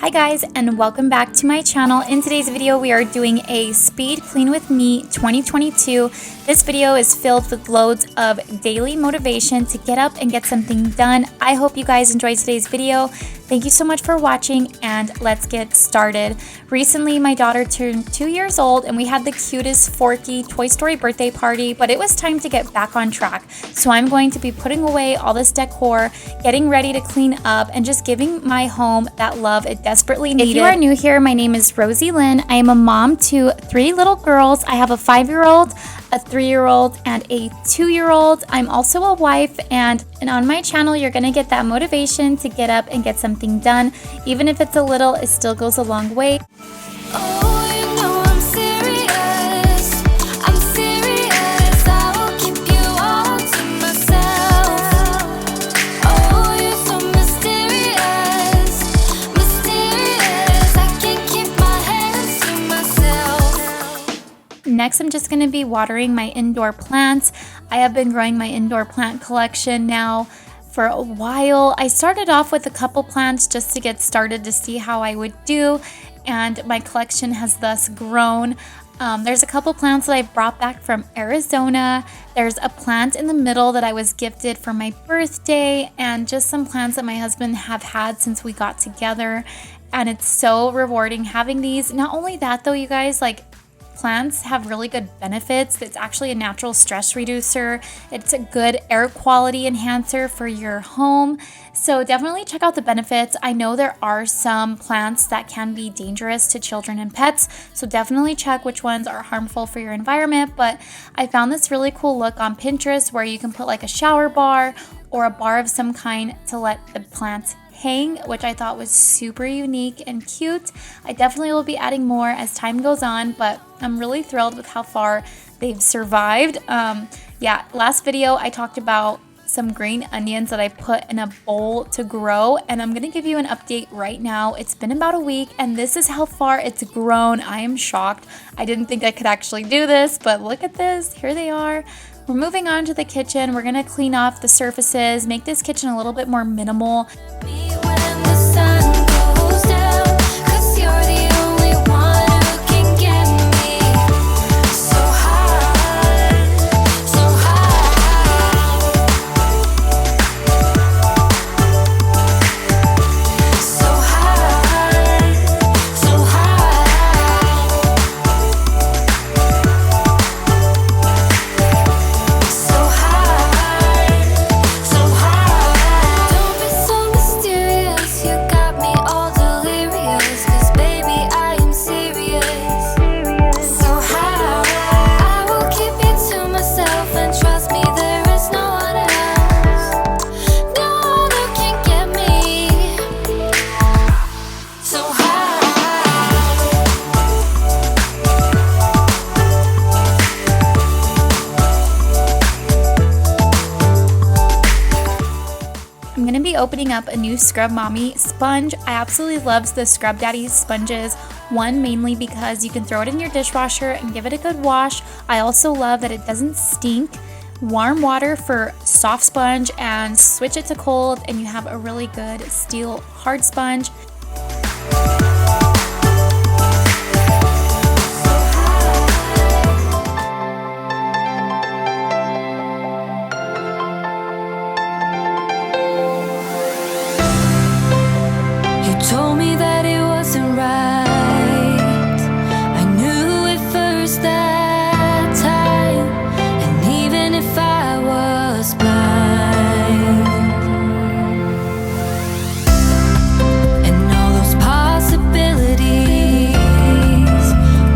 Hi guys, and welcome back to my channel. In today's video we are doing a speed clean with me 2022. This video is filled with loads of daily motivation to get up and get something done. I hope you guys enjoyed today's video. Thank you so much for watching, and let's get started. Recently my daughter turned 2 years old and we had the cutest Forky Toy Story birthday party, but it was time to get back on track. So I'm going to be putting away all this decor, getting ready to clean up, and just giving my home that love it desperately needed. If you are new here, my name is Rosielynn. I am a mom to 3 little girls. I have a 5-year-old, a 3-year-old, and a 2-year-old. I'm also a wife, and on my channel you're gonna get that motivation to get up and get something done. Even if it's a little, it still goes a long way. Next, I'm just going to be watering my indoor plants. I have been growing my indoor plant collection now for a while. I started off with a couple plants just to get started to see how I would do, and my collection has thus grown. There's a couple plants that I brought back from Arizona. There's a plant in the middle that I was gifted for my birthday, and just some plants that my husband have had since we got together. And it's so rewarding having these. Not only that though, you guys, plants have really good benefits. It's actually a natural stress reducer. It's a good air quality enhancer for your home. So definitely check out the benefits. I know there are some plants that can be dangerous to children and pets, so definitely check which ones are harmful for your environment. But I found this really cool look on Pinterest where you can put like a shower bar or a bar of some kind to let the plants hang, which I thought was super unique and cute. I definitely will be adding more as time goes on, but I'm really thrilled with how far they've survived. Last video I talked about some green onions that I put in a bowl to grow, and I'm gonna give you an update right now. It's been about a week and this is how far it's grown. I am shocked. I didn't think I could actually do this, but look at this. Here they are. We're moving on to the kitchen. We're gonna clean off the surfaces, make this kitchen a little bit more minimal. I'm going to be opening up a new Scrub Mommy sponge. I absolutely love the Scrub Daddy sponges. One, mainly because you can throw it in your dishwasher and give it a good wash. I also love that it doesn't stink. Warm water for soft sponge, and switch it to cold and you have a really good steel hard sponge. Told me that it wasn't right. I knew it first that time, and even if I was blind, and all those possibilities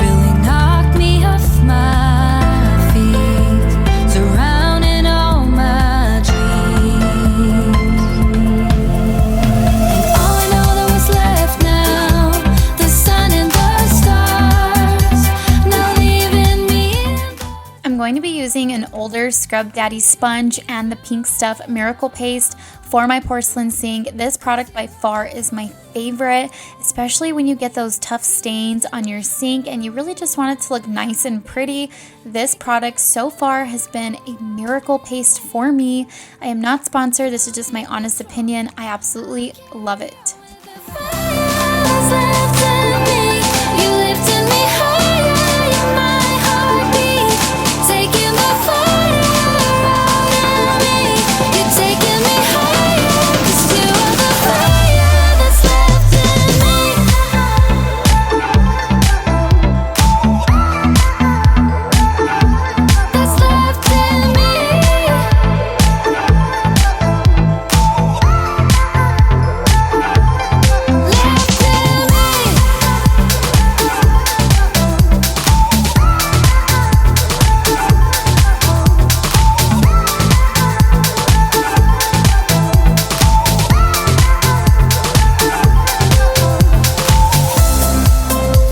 really knocked me off my feet, surrounding all my dreams. I'm going to be using an older Scrub Daddy sponge and the Pink Stuff Miracle Paste for my porcelain sink. This product by far is my favorite, especially when you get those tough stains on your sink and you really just want it to look nice and pretty. This product so far has been a miracle paste for me. I am not sponsored, this is just my honest opinion. I absolutely love it. left in me. You lifted me higher, you're my heartbeat, taking the fire out of me. You're taking me higher, 'cause you are the fire that's left in me. That's left in me.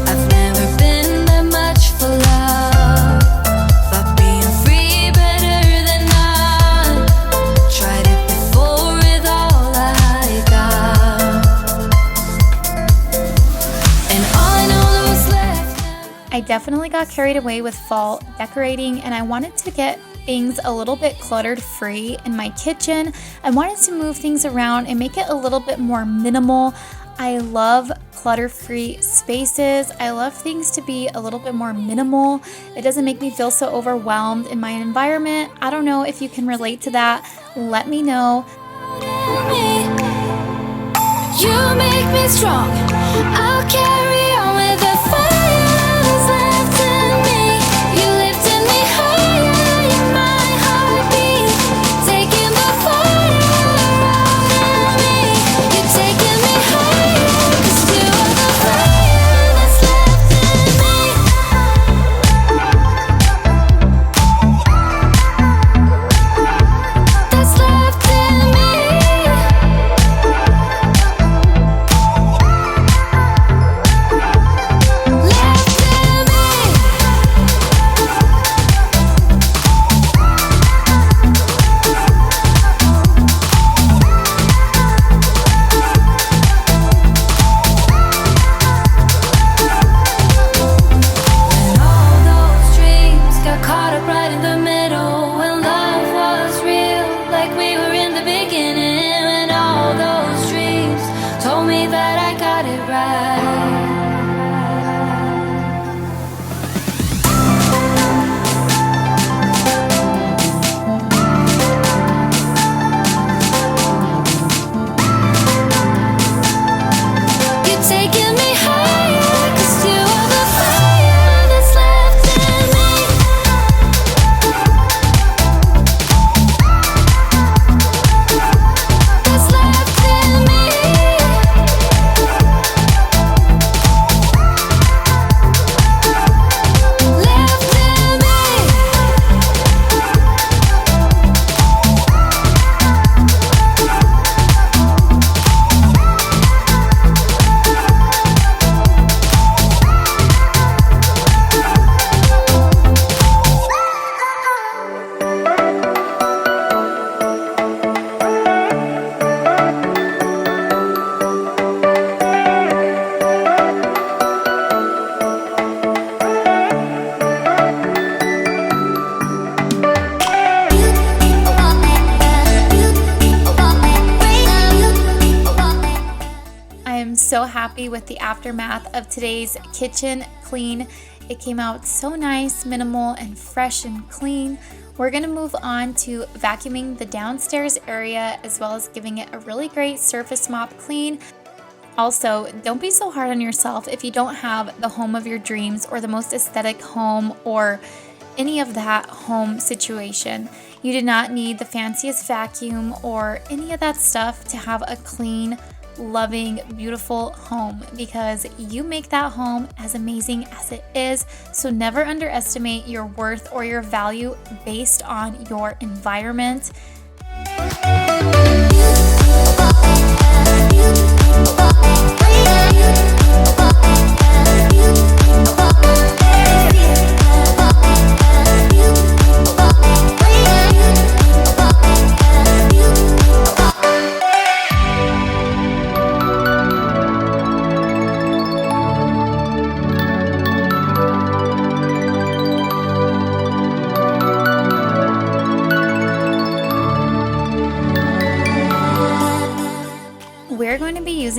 I've never been that much for love, but being free better than none. Tried it before with all I got, and all I know was left now. I definitely got carried away with fall decorating, and I wanted to get things a little bit cluttered free in my kitchen. I wanted to move things around and make it a little bit more minimal. I love clutter-free spaces. I love things to be a little bit more minimal. It doesn't make me feel so overwhelmed in my environment. I don't know if you can relate to that. Let me know. You make me strong. I'll carry on with the fire that's left in me. You lifted me higher, you're my heartbeat, taking the fire out of me. You're taking me higher, 'cause you are the fire that's left in me. That's left in me. When all those dreams got caught up right in the middle, when love was real, like we were in the beginning, when all those dreams told me that I got it right. You're taking me higher, 'cause you are the fire that's left in me. That's left in me. Left in me. I am so happy with the aftermath of today's kitchen clean. It came out so nice, minimal, and fresh and clean. We're gonna move on to vacuuming the downstairs area as well as giving it a really great surface mop clean. Also, don't be so hard on yourself if you don't have the home of your dreams or the most aesthetic home or any of that home situation. You do not need the fanciest vacuum or any of that stuff to have a clean, loving, beautiful home, because you make that home as amazing as it is. So never underestimate your worth or your value based on your environment.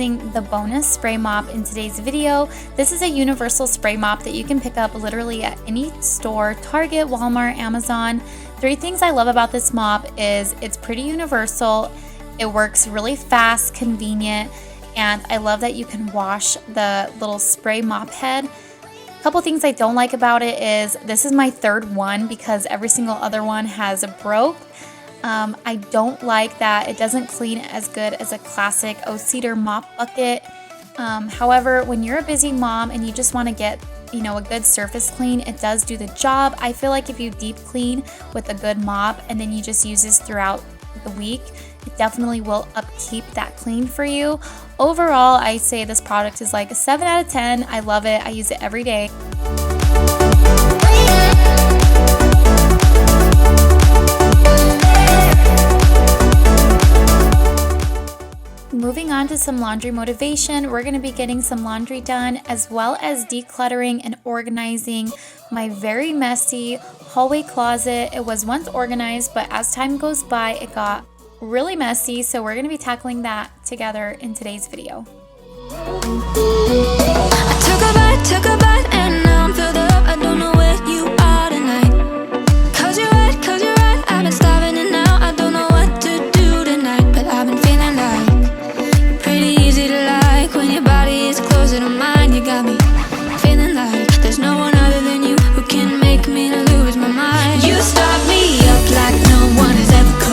using the bonus spray mop in today's video. This is a universal spray mop that you can pick up literally at any store, Target, Walmart, Amazon. 3 things I love about this mop is it's pretty universal, it works really fast, convenient, and I love that you can wash the little spray mop head. A couple things I don't like about it is this is my 3rd one because every single other one has broke. I don't like that it doesn't clean as good as a classic O-Cedar mop bucket. However, when you're a busy mom and you just want to get a good surface clean, it does do the job. I feel like if you deep clean with a good mop and then you just use this throughout the week, it definitely will upkeep that clean for you. Overall, I say this product is like a 7 out of 10. I love it. I use it every day. Moving on to some laundry motivation, we're going to be getting some laundry done as well as decluttering and organizing my very messy hallway closet. It was once organized, but as time goes by, it got really messy, so we're going to be tackling that together in today's video. I took a bite, and now I'm filled up. I don't know where you are tonight. Cause you're right, I've been starving and now I don't know what to do tonight. But I've been feeling like you're pretty easy to like when your body is closer to mine. You got me feeling like there's no one other than you who can make me lose my mind. You start me up like no one has ever could.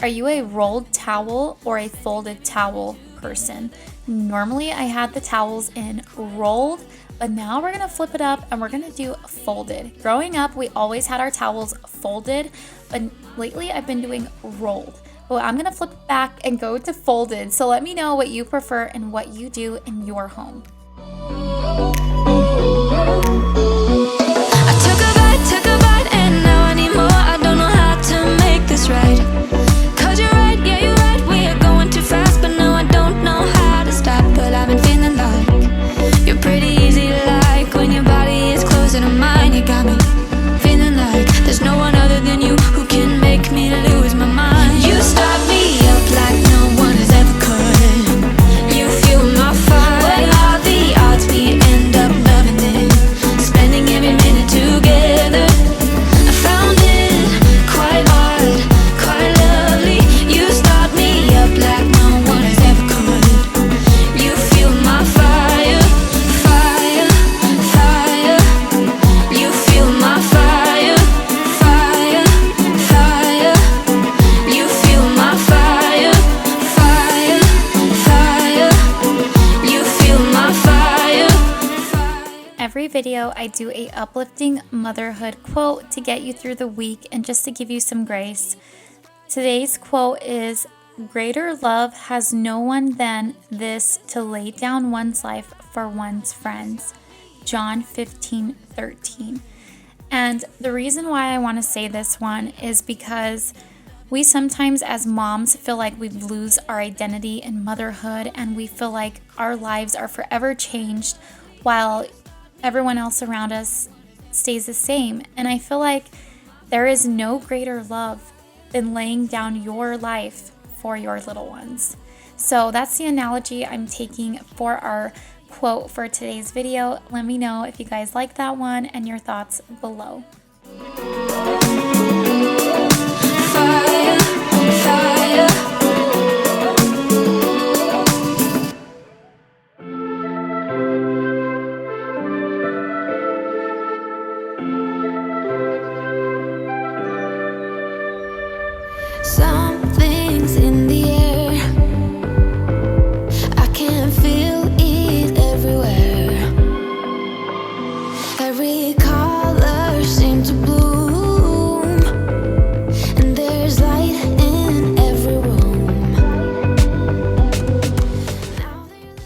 Are you a rolled towel or a folded towel person? Normally I had the towels in rolled, but now we're going to flip it up and we're going to do folded. Growing up, we always had our towels folded, but lately I've been doing rolled. Well, I'm going to flip it back and go to folded. So let me know what you prefer and what you do in your home. I took a bite, and now I need more. I don't know how to make this right. Cause you're right, yeah, you're right. We are going too fast, but no, I don't know how to stop. But I've been feeling like you're pretty easy to like when your body is closer to mine. You got me feeling like there's no one other than you who can make me lose my mind. You start me up like no one has ever could. You fuel my fire. What are the odds we end up loving it? Spending every minute together. I found it quite hard, quite lovely. You start me up like no one has ever could. You fuel my fire, fire, fire. You fuel my fire, fire, fire. You fuel my fire, fire, fire. You fuel my fire, fire. Every video I do a uplifting motherhood quote to get you through the week and just to give you some grace. Today's quote is, "Greater love has no one than this to lay down one's life for one's friends." John 15:13. And the reason why I want to say this one is because we sometimes as moms feel like we lose our identity in motherhood and we feel like our lives are forever changed while everyone else around us stays the same. And I feel like there is no greater love than laying down your life for your little ones. So that's the analogy I'm taking for our quote for today's video. Let me know if you guys like that one and your thoughts below. Fire, fire. Something's in the air. I can feel it everywhere. Every color seems to bloom, and there's light in every room.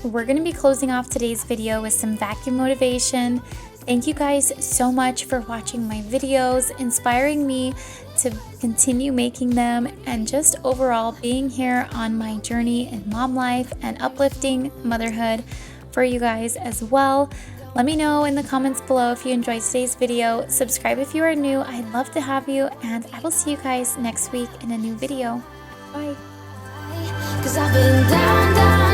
We're going to be closing off today's video with some vacuum motivation. Thank you guys so much for watching my videos, inspiring me to continue making them, and just overall being here on my journey in mom life and uplifting motherhood for you guys as well. Let me know in the comments below if you enjoyed today's video. Subscribe if you are new. I'd love to have you, and I will see you guys next week in a new video. Bye. Cause I've been down, down,